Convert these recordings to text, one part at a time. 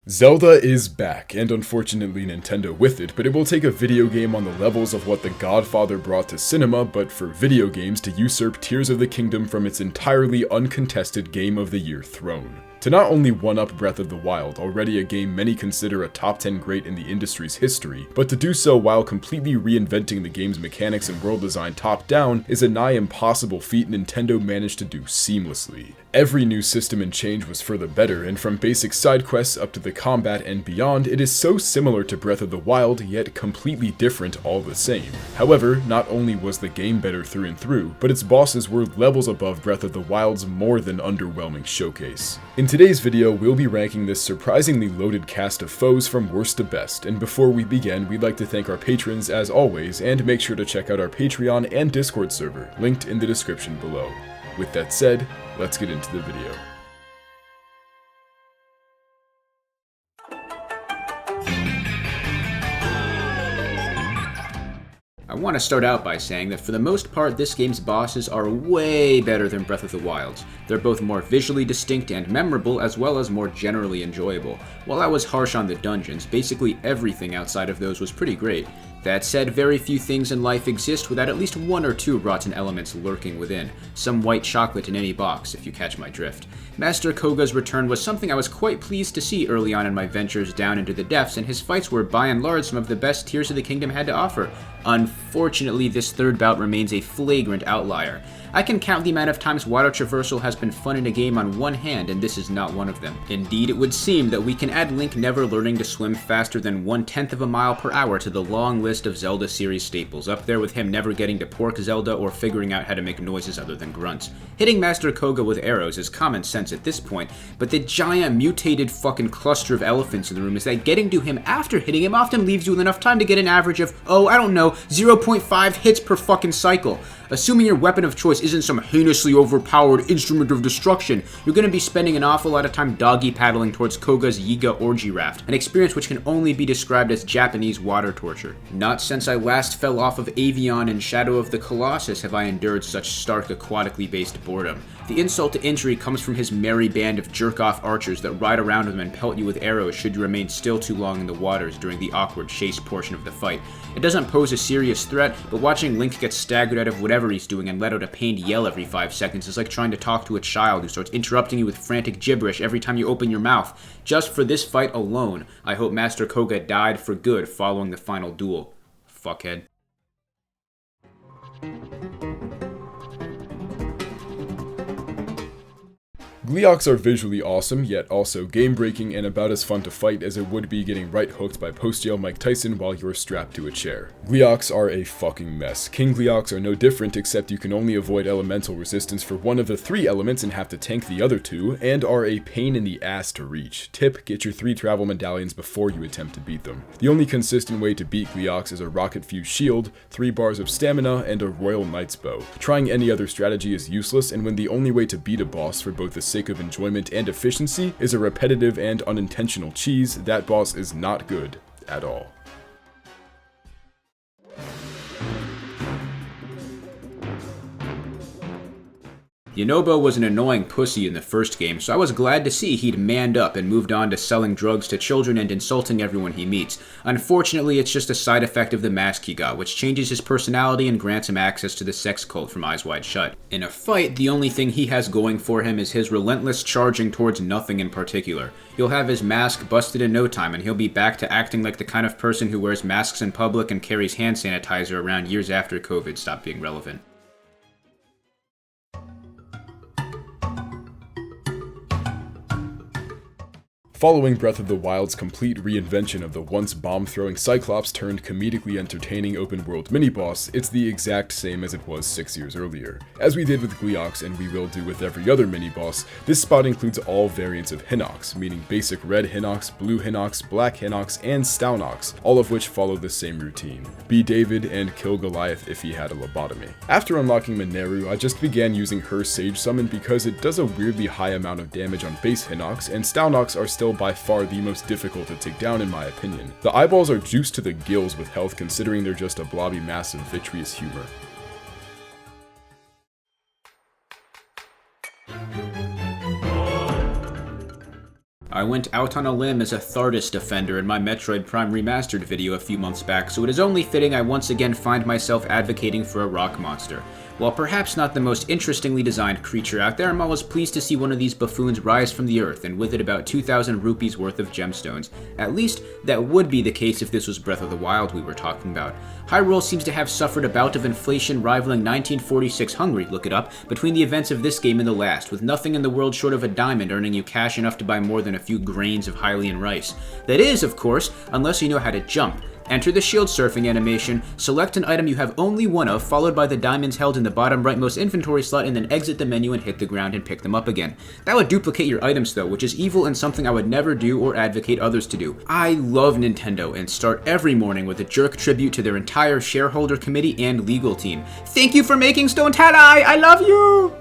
Zelda is back, and unfortunately Nintendo with it, but it will take a video game on the levels of what The Godfather brought to cinema, but for video games to usurp Tears of the Kingdom from its entirely uncontested Game of the Year throne. To not only one-up Breath of the Wild, already a game many consider a top 10 great in the industry's history, but to do so while completely reinventing the game's mechanics and world design top-down is a nigh impossible feat Nintendo managed to do seamlessly. Every new system and change was for the better, and from basic side quests up to the combat and beyond, it is so similar to Breath of the Wild, yet completely different all the same. However, not only was the game better through and through, but its bosses were levels above Breath of the Wild's more than underwhelming showcase. In today's video, we'll be ranking this surprisingly loaded cast of foes from worst to best, and before we begin, we'd like to thank our patrons as always, and make sure to check out our Patreon and Discord server, linked in the description below. With that said, let's get into the video. I want to start out by saying that for the most part, this game's bosses are way better than Breath of the Wild's. They're both more visually distinct and memorable, as well as more generally enjoyable. While I was harsh on the dungeons, basically everything outside of those was pretty great. That said, very few things in life exist without at least one or two rotten elements lurking within. Some white chocolate in any box, if you catch my drift. Master Koga's return was something I was quite pleased to see early on in my ventures down into the depths, and his fights were by and large some of the best Tears of the Kingdom had to offer. Unfortunately, this third bout remains a flagrant outlier. I can count the amount of times water traversal has been fun in a game on one hand, and this is not one of them. Indeed, it would seem that we can add Link never learning to swim faster than 1/10 of a mile per hour to the long list of Zelda series staples, up there with him never getting to pork Zelda or figuring out how to make noises other than grunts. Hitting Master Koga with arrows is common sense at this point, but the giant mutated fucking cluster of elephants in the room is that getting to him after hitting him often leaves you with enough time to get an average of, 0.5 hits per fucking cycle. Assuming your weapon of choice isn't some heinously overpowered instrument of destruction, you're going to be spending an awful lot of time doggy paddling towards Koga's Yiga orgy raft, an experience which can only be described as Japanese water torture. Not since I last fell off of Avion and Shadow of the Colossus have I endured such stark aquatically based boredom. The insult to injury comes from his merry band of jerk-off archers that ride around him and pelt you with arrows should you remain still too long in the waters during the awkward chase portion of the fight. It doesn't pose a serious threat, but watching Link get staggered out of whatever he's doing and let out a pained yell every 5 seconds is like trying to talk to a child who starts interrupting you with frantic gibberish every time you open your mouth. Just for this fight alone, I hope Master Koga died for good following the final duel. Fuckhead. Gleeoks are visually awesome, yet also game-breaking and about as fun to fight as it would be getting right hooked by post-jail Mike Tyson while you're strapped to a chair. Gleeoks are a fucking mess. King Gleeoks are no different, except you can only avoid elemental resistance for one of the 3 elements and have to tank the other 2, and are a pain in the ass to reach. Tip, get your 3 travel medallions before you attempt to beat them. The only consistent way to beat Gleeoks is a rocket-fused shield, 3 bars of stamina, and a Royal Knight's Bow. Trying any other strategy is useless, and when the only way to beat a boss for both the sake of enjoyment and efficiency is a repetitive and unintentional cheese, that boss is not good at all. Yunobo was an annoying pussy in the first game, so I was glad to see he'd manned up and moved on to selling drugs to children and insulting everyone he meets. Unfortunately, it's just a side effect of the mask he got, which changes his personality and grants him access to the sex cult from Eyes Wide Shut. In a fight, the only thing he has going for him is his relentless charging towards nothing in particular. He'll have his mask busted in no time, and he'll be back to acting like the kind of person who wears masks in public and carries hand sanitizer around years after COVID stopped being relevant. Following Breath of the Wild's complete reinvention of the once bomb-throwing Cyclops turned comedically entertaining open-world mini-boss, it's the exact same as it was 6 years earlier. As we did with Gleeoks and we will do with every other mini-boss, this spot includes all variants of Hinox, meaning basic red Hinox, blue Hinox, black Hinox, and Staunox, all of which follow the same routine. Be David and kill Goliath if he had a lobotomy. After unlocking Mineru, I just began using her Sage Summon because it does a weirdly high amount of damage on base Hinox, and Staunox are still by far the most difficult to take down in my opinion. The eyeballs are juiced to the gills with health considering they're just a blobby mass of vitreous humor. I went out on a limb as a Thardus defender in my Metroid Prime Remastered video a few months back, so it is only fitting I once again find myself advocating for a rock monster. While perhaps not the most interestingly designed creature out there, I'm always pleased to see one of these buffoons rise from the earth, and with it about 2,000 rupees worth of gemstones. At least, that would be the case if this was Breath of the Wild we were talking about. Hyrule seems to have suffered a bout of inflation rivaling 1946 Hungary, look it up, between the events of this game and the last, with nothing in the world short of a diamond earning you cash enough to buy more than a few grains of Hylian rice. That is, of course, unless you know how to jump. Enter the shield surfing animation, select an item you have only one of, followed by the diamonds held in the bottom rightmost inventory slot, and then exit the menu and hit the ground and pick them up again. That would duplicate your items though, which is evil and something I would never do or advocate others to do. I love Nintendo and start every morning with a jerk tribute to their entire shareholder committee and legal team. Thank you for making Stone Tie-Dye! I love you!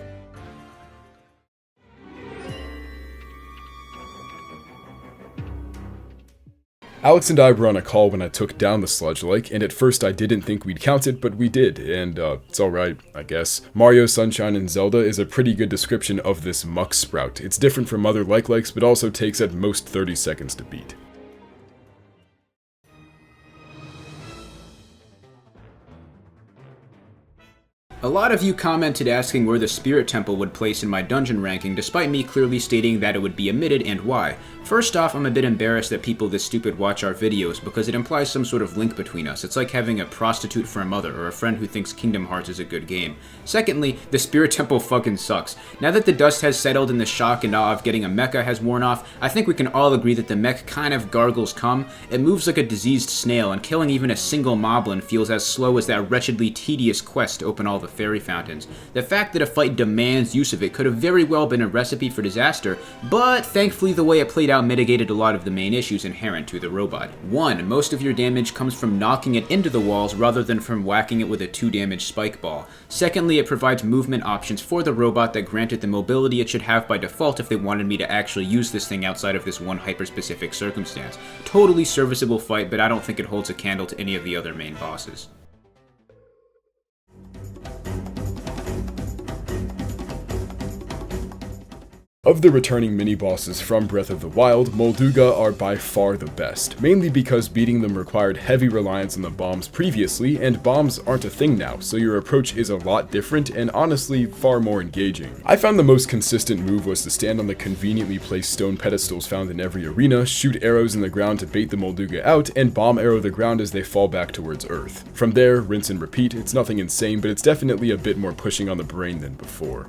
Alex and I were on a call when I took down the Sludge Lake, and at first I didn't think we'd count it, but we did, and it's alright, I guess. Mario, Sunshine, and Zelda is a pretty good description of this muck sprout. It's different from other like-likes, but also takes at most 30 seconds to beat. A lot of you commented asking where the Spirit Temple would place in my dungeon ranking, despite me clearly stating that it would be omitted and why. First off, I'm a bit embarrassed that people this stupid watch our videos because it implies some sort of link between us. It's like having a prostitute for a mother or a friend who thinks Kingdom Hearts is a good game. Secondly, the Spirit Temple fucking sucks. Now that the dust has settled and the shock and awe of getting a mecha has worn off, I think we can all agree that the mech kind of gargles cum. It moves like a diseased snail, and killing even a single moblin feels as slow as that wretchedly tedious quest to open all the fairy fountains. The fact that a fight demands use of it could have very well been a recipe for disaster, but thankfully the way it played out mitigated a lot of the main issues inherent to the robot. 1. Most of your damage comes from knocking it into the walls rather than from whacking it with a 2 damage spike ball. Secondly, it provides movement options for the robot that grant it the mobility it should have by default if they wanted me to actually use this thing outside of this one hyper-specific circumstance. Totally serviceable fight, but I don't think it holds a candle to any of the other main bosses. Of the returning mini-bosses from Breath of the Wild, Molduga are by far the best, mainly because beating them required heavy reliance on the bombs previously, and bombs aren't a thing now, so your approach is a lot different and honestly far more engaging. I found the most consistent move was to stand on the conveniently placed stone pedestals found in every arena, shoot arrows in the ground to bait the Molduga out, and bomb arrow the ground as they fall back towards Earth. From there, rinse and repeat. It's nothing insane, but it's definitely a bit more pushing on the brain than before.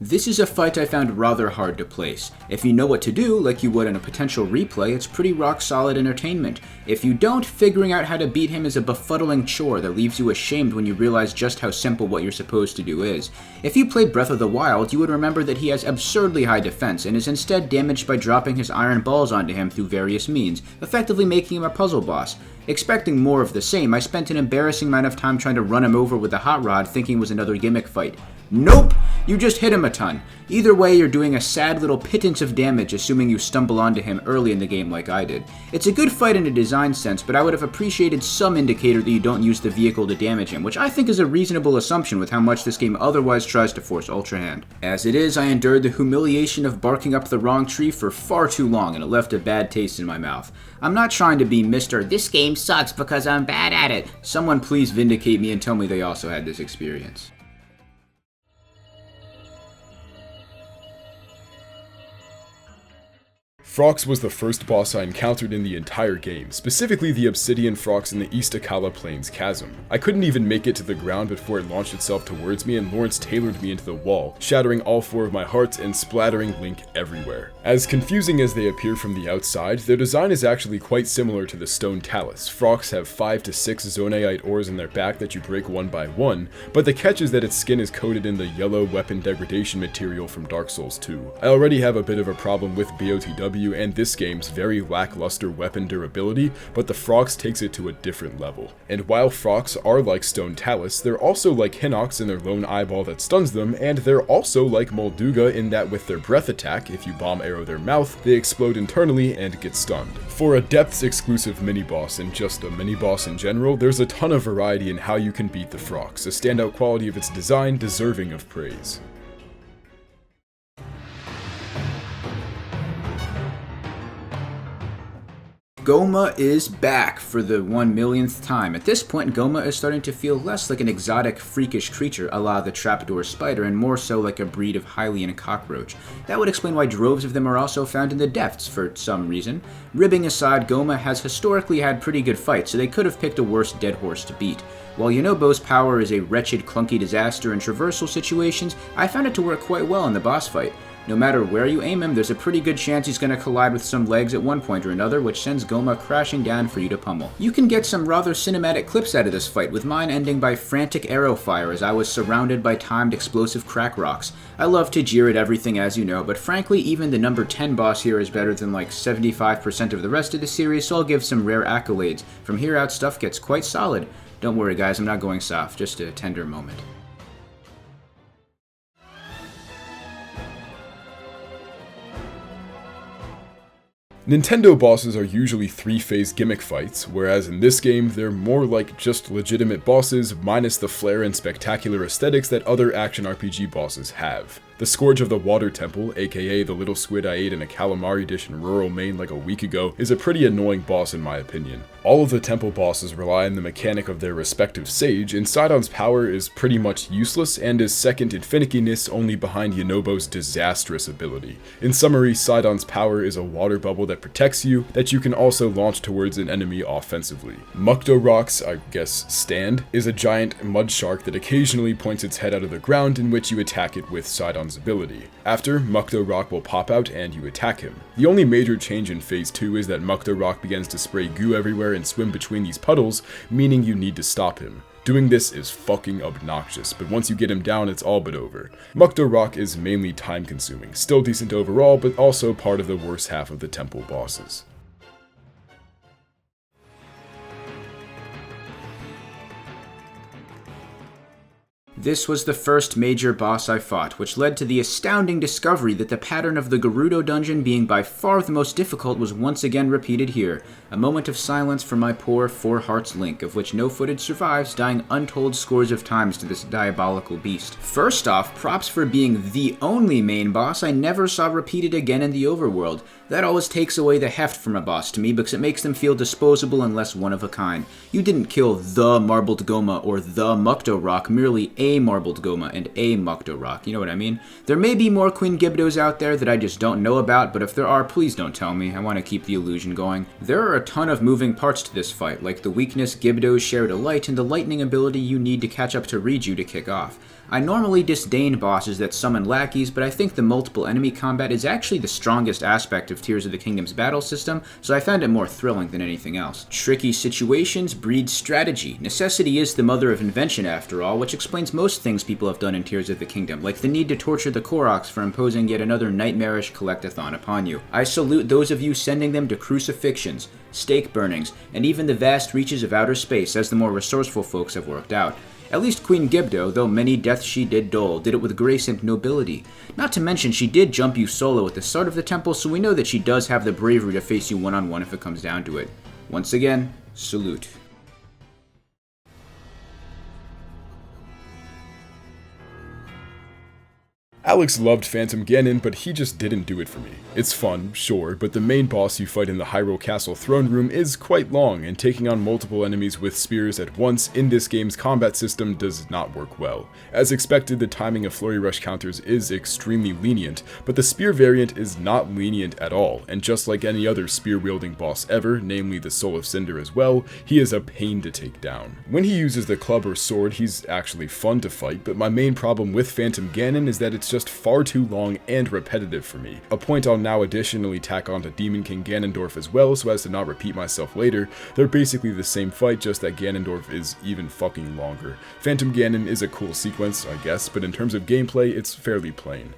This is a fight I found rather hard to place. If you know what to do, like you would in a potential replay, it's pretty rock solid entertainment. If you don't, figuring out how to beat him is a befuddling chore that leaves you ashamed when you realize just how simple what you're supposed to do is. If you played Breath of the Wild, you would remember that he has absurdly high defense and is instead damaged by dropping his iron balls onto him through various means, effectively making him a puzzle boss. Expecting more of the same, I spent an embarrassing amount of time trying to run him over with a hot rod thinking it was another gimmick fight. Nope! You just hit him a ton. Either way, you're doing a sad little pittance of damage assuming you stumble onto him early in the game like I did. It's a good fight in a design sense, but I would have appreciated some indicator that you don't use the vehicle to damage him, which I think is a reasonable assumption with how much this game otherwise tries to force Ultra Hand. As it is, I endured the humiliation of barking up the wrong tree for far too long, and it left a bad taste in my mouth. I'm not trying to be Mr. "This game sucks because I'm bad at it." Someone please vindicate me and tell me they also had this experience. Frox was the first boss I encountered in the entire game, specifically the Obsidian Frox in the East Akala Plains Chasm. I couldn't even make it to the ground before it launched itself towards me, and Lawrence tailored me into the wall, shattering all 4 of my hearts and splattering Link everywhere. As confusing as they appear from the outside, their design is actually quite similar to the Stone Talus. Frox have 5 to 6 zonaite ores in their back that you break one by one, but the catch is that its skin is coated in the yellow weapon degradation material from Dark Souls 2. I already have a bit of a problem with BOTW, issue and this game's very lackluster weapon durability, but the Frox takes it to a different level. And while Frox are like Stone Talus, they're also like Hinox in their lone eyeball that stuns them, and they're also like Molduga in that with their breath attack, if you bomb arrow their mouth, they explode internally and get stunned. For a depths exclusive mini-boss and just a mini-boss in general, there's a ton of variety in how you can beat the Frox, a standout quality of its design deserving of praise. Goma is back for the 1,000,000th time. At this point, Goma is starting to feel less like an exotic, freakish creature a la the trapdoor spider, and more so like a breed of Hylian cockroach. That would explain why droves of them are also found in the depths for some reason. Ribbing aside, Goma has historically had pretty good fights, so they could have picked a worse dead horse to beat. While Yunobo's power is a wretched, clunky disaster in traversal situations, I found it to work quite well in the boss fight. No matter where you aim him, there's a pretty good chance he's going to collide with some legs at one point or another, which sends Goma crashing down for you to pummel. You can get some rather cinematic clips out of this fight, with mine ending by frantic arrow fire as I was surrounded by timed explosive crack rocks. I love to jeer at everything, as you know, but frankly, even the number 10 boss here is better than like 75% of the rest of the series, so I'll give some rare accolades. From here out, stuff gets quite solid. Don't worry guys, I'm not going soft, just a tender moment. Nintendo bosses are usually 3-phase gimmick fights, whereas in this game, they're more like just legitimate bosses minus the flair and spectacular aesthetics that other action RPG bosses have. The Scourge of the Water Temple, aka the little squid I ate in a calamari dish in rural Maine like a week ago, is a pretty annoying boss in my opinion. All of the temple bosses rely on the mechanic of their respective sage, and Sidon's power is pretty much useless and is second in finickiness only behind Yunobo's disastrous ability. In summary, Sidon's power is a water bubble that protects you, that you can also launch towards an enemy offensively. Mukdo Rock's, I guess, stand, is a giant mud shark that occasionally points its head out of the ground, in which you attack it with Sidon's ability. After, Mukdo Rock will pop out and you attack him. The only major change in Phase 2 is that Mukdo Rock begins to spray goo everywhere and swim between these puddles, meaning you need to stop him. Doing this is fucking obnoxious, but once you get him down, it's all but over. Mukdo Rock is mainly time consuming, still decent overall, but also part of the worst half of the temple bosses. This was the first major boss I fought, which led to the astounding discovery that the pattern of the Gerudo dungeon being by far the most difficult was once again repeated here. A moment of silence for my poor Four Hearts Link, of which no footage survives, dying untold scores of times to this diabolical beast. First off, props for being the only main boss I never saw repeated again in the overworld. That always takes away the heft from a boss to me because it makes them feel disposable and less one of a kind. You didn't kill the Marbled Goma or the Mukdo Rock, merely a Marbled Goma and a Mukdo Rock, you know what I mean? There may be more Queen Gibdos out there that I just don't know about, but if there are, please don't tell me. I want to keep the illusion going. There are a ton of moving parts to this fight, like the weakness Gibdos share to Light and the lightning ability you need to catch up to Riju to kick off. I normally disdain bosses that summon lackeys, but I think the multiple enemy combat is actually the strongest aspect of Tears of the Kingdom's battle system, so I found it more thrilling than anything else. Tricky situations breed strategy. Necessity is the mother of invention after all, which explains most things people have done in Tears of the Kingdom, like the need to torture the Koroks for imposing yet another nightmarish collectathon upon you. I salute those of you sending them to crucifixions, stake burnings, and even the vast reaches of outer space, as the more resourceful folks have worked out. At least Queen Gibdo, though many deaths she did dole, did it with grace and nobility. Not to mention, she did jump you solo at the start of the temple, so we know that she does have the bravery to face you one-on-one if it comes down to it. Once again, salute. Alex loved Phantom Ganon, but he just didn't do it for me. It's fun, sure, but the main boss you fight in the Hyrule Castle throne room is quite long, and taking on multiple enemies with spears at once in this game's combat system does not work well. As expected, the timing of Flurry Rush counters is extremely lenient, but the spear variant is not lenient at all, and just like any other spear-wielding boss ever, namely the Soul of Cinder as well, he is a pain to take down. When he uses the club or sword, he's actually fun to fight, but my main problem with Phantom Ganon is that it's just far too long and repetitive for me. A point I'll now additionally tack onto Demon King Ganondorf as well so as to not repeat myself later. They're basically the same fight, just that Ganondorf is even fucking longer. Phantom Ganon is a cool sequence, I guess, but in terms of gameplay, it's fairly plain.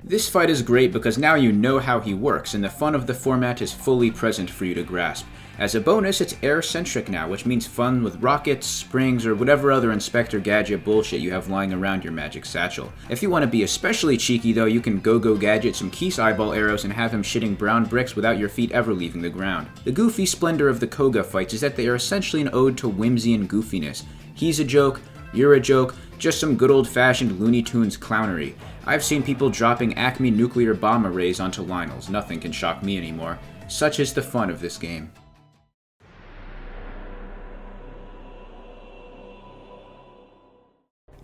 This fight is great because now you know how he works, and the fun of the format is fully present for you to grasp. As a bonus, it's air-centric now, which means fun with rockets, springs, or whatever other Inspector Gadget bullshit you have lying around your magic satchel. If you want to be especially cheeky though, you can go Gadget some Keese eyeball arrows and have him shitting brown bricks without your feet ever leaving the ground. The goofy splendor of the Koga fights is that they are essentially an ode to whimsy and goofiness. He's a joke, you're a joke, just some good old-fashioned Looney Tunes clownery. I've seen people dropping Acme nuclear bomb arrays onto Lionels. Nothing can shock me anymore. Such is the fun of this game.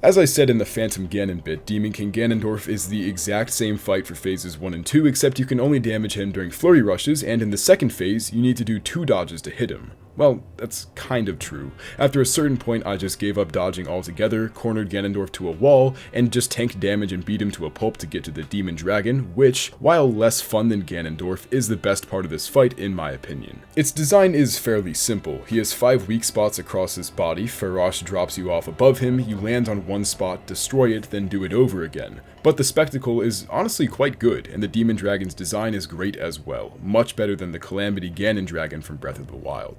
As I said in the Phantom Ganon bit, Demon King Ganondorf is the exact same fight for phases 1 and 2, except you can only damage him during flurry rushes, and in the second phase, you need to do 2 dodges to hit him. Well, that's kind of true. After a certain point, I just gave up dodging altogether, cornered Ganondorf to a wall, and just tanked damage and beat him to a pulp to get to the Demon Dragon, which, while less fun than Ganondorf, is the best part of this fight in my opinion. Its design is fairly simple. He has 5 weak spots across his body, Farosh drops you off above him, you land on one spot, destroy it, then do it over again. But the spectacle is honestly quite good, and the Demon Dragon's design is great as well, much better than the Calamity Ganon Dragon from Breath of the Wild.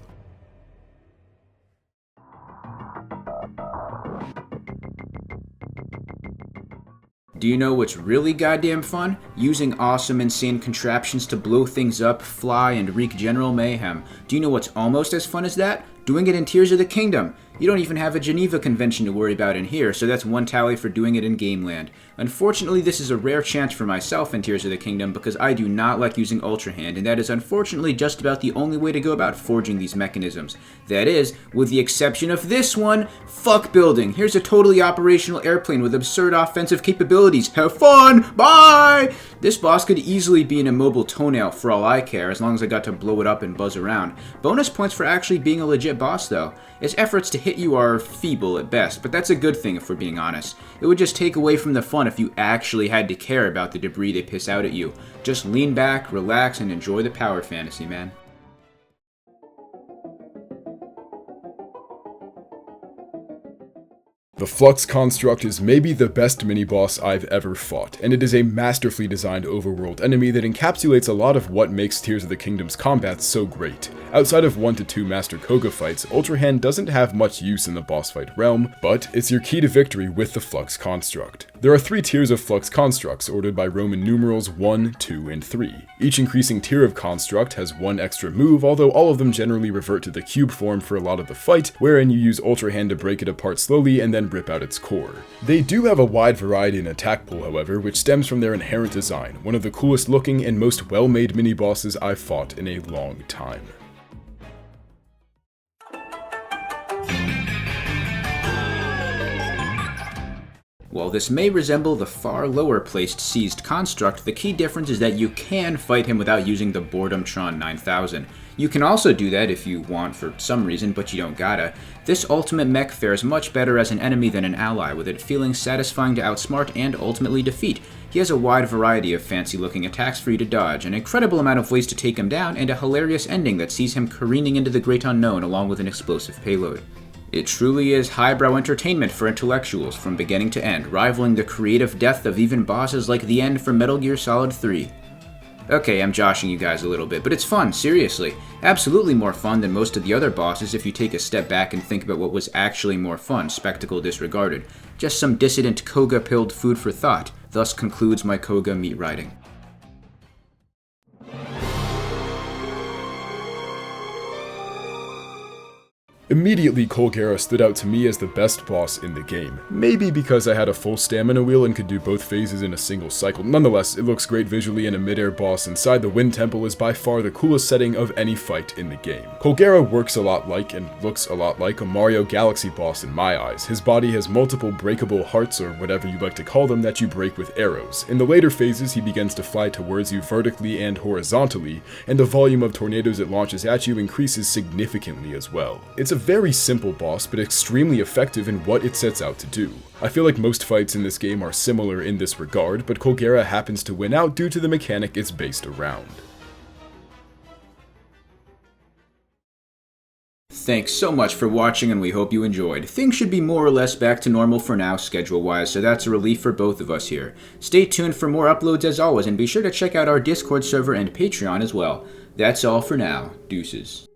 Do you know what's really goddamn fun? Using awesome, insane contraptions to blow things up, fly, and wreak general mayhem. Do you know what's almost as fun as that? Doing it in Tears of the Kingdom. You don't even have a Geneva Convention to worry about in here, so that's one tally for doing it in Gameland. Unfortunately, this is a rare chance for myself in Tears of the Kingdom because I do not like using Ultra Hand, and that is unfortunately just about the only way to go about forging these mechanisms. That is, with the exception of this one, fuck building. Here's a totally operational airplane with absurd offensive capabilities. Have fun! Bye! This boss could easily be an immobile toenail for all I care, as long as I got to blow it up and buzz around. Bonus points for actually being a legit boss though. Its efforts to hit you are feeble at best, but that's a good thing if we're being honest. It would just take away from the fun if you actually had to care about the debris they piss out at you. Just lean back, relax, and enjoy the power fantasy, man. The Flux Construct is maybe the best mini-boss I've ever fought, and it is a masterfully designed overworld enemy that encapsulates a lot of what makes Tears of the Kingdom's combat so great. Outside of 1 to 2 Master Koga fights, Ultra Hand doesn't have much use in the boss fight realm, but it's your key to victory with the Flux Construct. There are 3 tiers of Flux Constructs, ordered by Roman numerals 1, 2, and 3. Each increasing tier of Construct has 1 extra move, although all of them generally revert to the cube form for a lot of the fight, wherein you use Ultra Hand to break it apart slowly and then rip out its core. They do have a wide variety in attack pool, however, which stems from their inherent design, one of the coolest looking and most well-made mini-bosses I've fought in a long time. While this may resemble the far lower-placed Seized Construct, the key difference is that you can fight him without using the Boredomtron 9000. You can also do that if you want for some reason, but you don't gotta. This ultimate mech fares much better as an enemy than an ally, with it feeling satisfying to outsmart and ultimately defeat. He has a wide variety of fancy-looking attacks for you to dodge, an incredible amount of ways to take him down, and a hilarious ending that sees him careening into the great unknown along with an explosive payload. It truly is highbrow entertainment for intellectuals from beginning to end, rivaling the creative depth of even bosses like the end from Metal Gear Solid 3. Okay, I'm joshing you guys a little bit, but it's fun, seriously. Absolutely more fun than most of the other bosses if you take a step back and think about what was actually more fun, spectacle disregarded. Just some dissident Koga-pilled food for thought. Thus concludes my Koga meat riding. Immediately, Colgera stood out to me as the best boss in the game. Maybe because I had a full stamina wheel and could do both phases in a single cycle. Nonetheless, it looks great visually, and a mid-air boss inside the Wind Temple is by far the coolest setting of any fight in the game. Colgera works a lot like, and looks a lot like, a Mario Galaxy boss in my eyes. His body has multiple breakable hearts, or whatever you like to call them, that you break with arrows. In the later phases, he begins to fly towards you vertically and horizontally, and the volume of tornadoes it launches at you increases significantly as well. It's a very simple boss, but extremely effective in what it sets out to do. I feel like most fights in this game are similar in this regard, but Colgera happens to win out due to the mechanic it's based around. Thanks so much for watching, and we hope you enjoyed. Things should be more or less back to normal for now, schedule-wise, so that's a relief for both of us here. Stay tuned for more uploads as always, and be sure to check out our Discord server and Patreon as well. That's all for now. Deuces.